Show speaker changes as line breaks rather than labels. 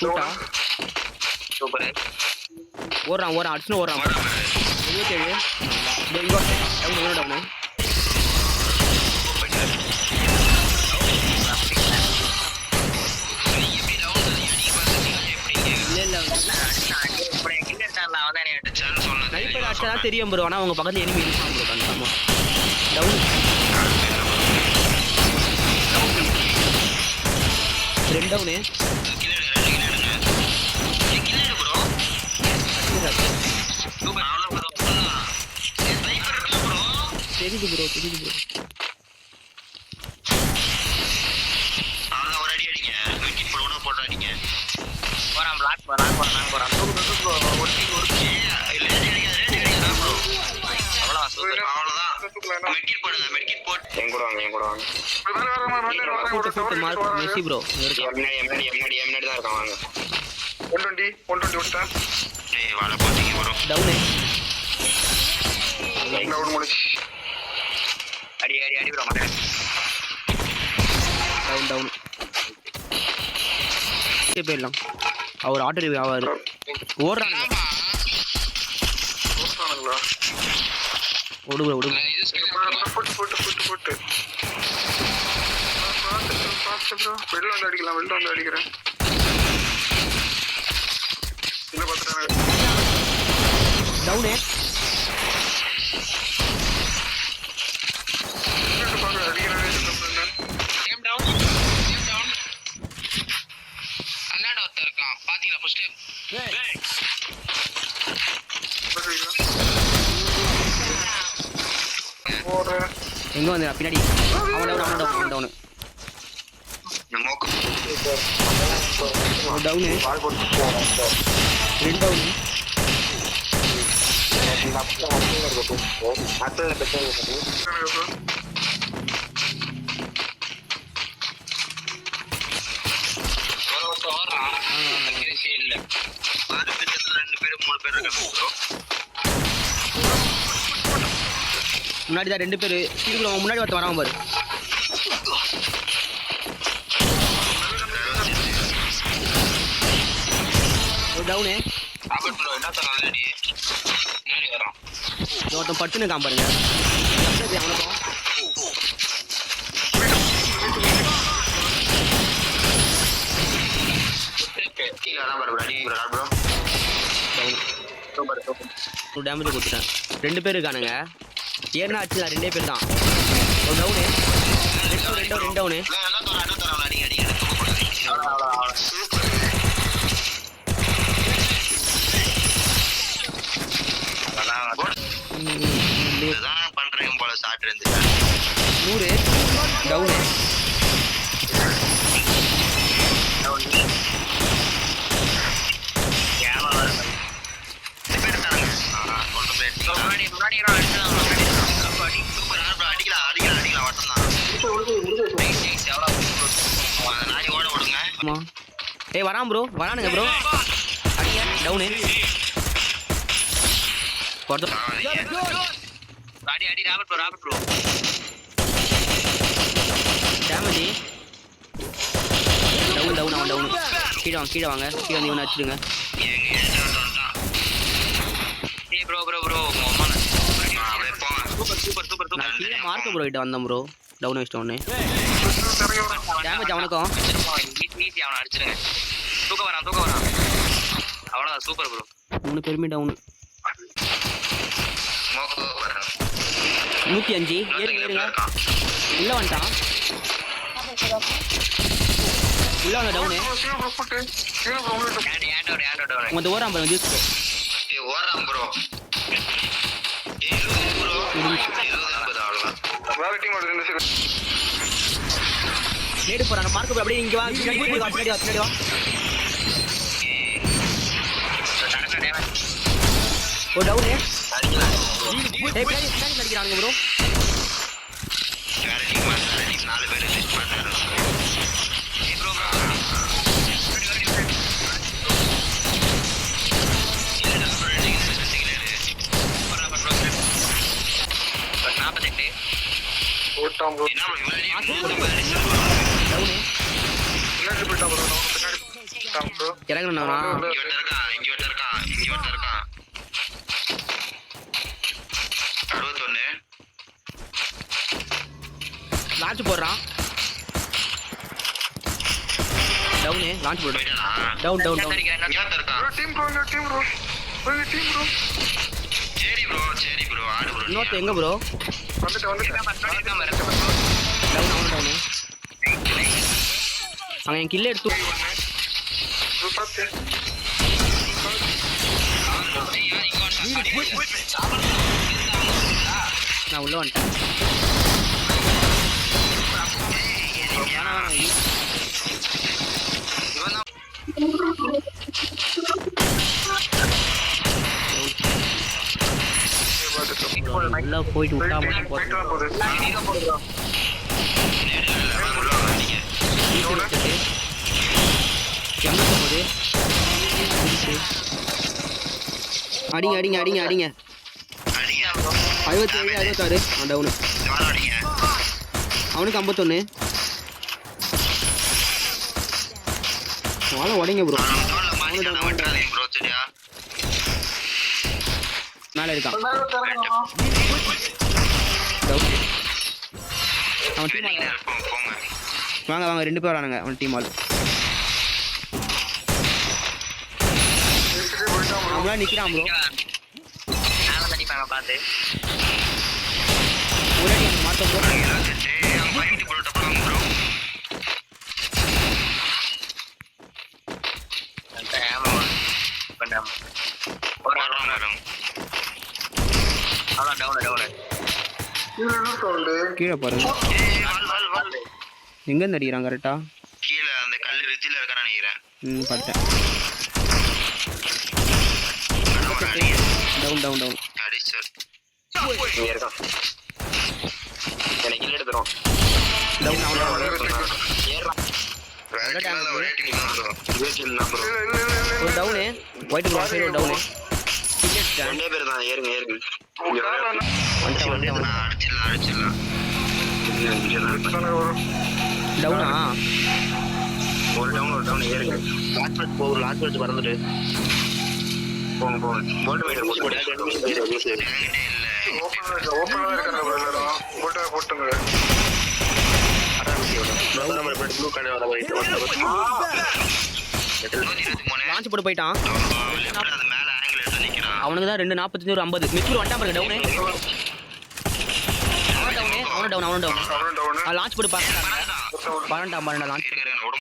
சூப்பரா
சூப்பர்
ஓடுறான் அடிச்சுன்னு ஓடுறான் 27 இங்க டவுன் தெரியும் ப்ரோ ஆனா உங்க பக்கத்துல எனிமி இருக்கான் ப்ரோ கன்ஃபார்மா டவுன் ரெண்டு டவுன் தெரியுது ப்ரோ
ஒரு அடி அடிங்க விக்கெட் போடுனா போட்டு அடிங்க போறான் பிளாக் போறான் மெட்கிட் போட்டு எங்க கூட வாங்க
மார்க் மெஸ்ஸி ப்ரோ
எம்னடி தான் இருக்கான் வாங்க 120 விட்டா ஏய் வாள போறீங்க வரோம் டவுன் முடிச்சு அடி ப்ரோ மாட்டேன்
டவுன் போயிடலாம் அவர் ஆட்டோ ரிவ்யூ ஆவாரு ஓடுறானுங்களா ஓடு
போட்டு வெளில வந்து அடிக்கிறேன் என்ன பார்த்துட்டாங்க
டவுனு
பாத்தீங்களா ஃபர்ஸ்ட்
எங்க வந்து பின்னாடி அவன் டவுன் டவுனு ரெண்டு டவுனு முன்னாடி தான் ரெண்டு பேரு முன்னாடி ஒருத்த வராம பாரு டவுனு ஒருத்தன் பட்டுன்னு காம் பாருங்க அவனுக்கும் டேமேஜ் கொடுத்துட்டேன் ரெண்டு பேர் இருக்கானுங்க ஏன்னா ஆச்சுல ரெண்டே பேர் தான் ஒரு டவுனு ரெண்டு டவுனு
பண்றீங்க போல சாட்டு இருந்து
100 டவுனு ஏய் வரான் ப்ரோ வரானுங்க ப்ரோ அடிங்க டவுனு
அடி ராபர்ட் ப்ரோ
டேமேஜ் டவுன் அவன் டவுன் கீழே வாங்க கீழே வந்து இவனை அடிச்சிடுங்க நான் கீழே மார்க்க ப்ரோ கிட்ட வந்தேன் ப்ரோ டவுன் வச்சிட்ட உடனே டேமேஜ் அவனுக்கும்
அவனை அடிச்சிடுங்க தூக்க வரான் அவ்வளோதான் சூப்பர் ப்ரோ
3 பேருமே டவுன் 105 ஏறுங்க உள்ள வந்துட்டான் உள்ள வந்த டவுனு உங்க ஓராம் ப்ரோ ஜூஸ்
ஓராம் ப்ரோ
நேடு போறாங்க மார்க் அப்படியே இங்க வா பின்னாடி வா ஓ டவுன் அடிக்கிறானுங்க ப்ரோ
நாலு பேர் வந்துட்டான் ப்ரோ.
இறங்கணும்னா
இங்க ஒருத்தன் இருக்கான், இங்க ஒருத்தன் இருக்கான், இங்க ஒருத்தன் இருக்கான். 61.
லான்ச் போடுறான். டவுனு லான்ச் போடு.
போயிட்டானா?
Down down down.
இங்க ஒருத்தன் இருக்கான்.
Team bro team bro team bro
சரி ப்ரோ, சரி ப்ரோ, ஆடு ப்ரோ.
இன்னொருத்த எங்க ப்ரோ?
வந்துட்டேன்
டவுன் அவன் டவுனு. அவன் என் கில்ல எடுத்து
ப்ரோ பாத்து
நான் உள்ள வந்துட்டேன். உள்ள போயிட்டு விட்டா மட்டும் போதும்.
போகுது
அடிங்க அடிங்க அடிங்க அடிங்க. 57 66 டவுனு. அவனுக்கு 51. வாழ உடைங்க ப்ரோ. மேலே இருக்கான். அவன் டீம் வாங்க வாங்க 2 பேர் வரானுங்க. அவன் டீம் ஆள் அவங்களாம் நிற்கிறான் ப்ரோ. ஒரு அடி அவன் மாற்ற ப்ரோ. கீழே பாருங்க. எங்க இருந்து அடிக்கிறான் கரெக்டா?
கீழே அந்த கல்லு ரிட்ஜில் இருக்கான்னு நினைக்கிறேன்.
பார்த்தேன். Down down down.
இங்க இருக்கான். எனக்கு கில் எடுத்துரும்.
டவுன் அவன் ஒரு டவுனு. ஒயிட் ப்ரோ சைடு ஒரு டவுனு.
ரெண்டே பேர் தான். ஏறுங்க ஏறுங்க.
வந்துட்டான்.
அடிச்சிடலாம்.
டவுனா?
ஒரு டவுன் ஏறுங்க. லாஸ்ட் மேட்ச் போகும். லாஸ்ட் மேட்ச் பறந்துட்டு போங்க போல்ட் மீட்டர்
ஓப்பனா இருக்காங்க ப்ரோ எல்லாரும் போட்டா போட்டுங்க
ப்ளூ கலர் வர போயிட்டு
லான்ச் போட்டு போயிட்டான்.
அது மேல ஆங்கிள் எடுத்து நிக்கிறான்.
அவனுக்கு தான் 245 ஒரு 50. மிச்சூர் வந்துட்டான் பாருங்க டவுனு. அவனும் டவுனு. அவனும் டவுன்.
அவன் டவுன்
லான்ச் போட்டு பாருங்க. 12 லான்ச்.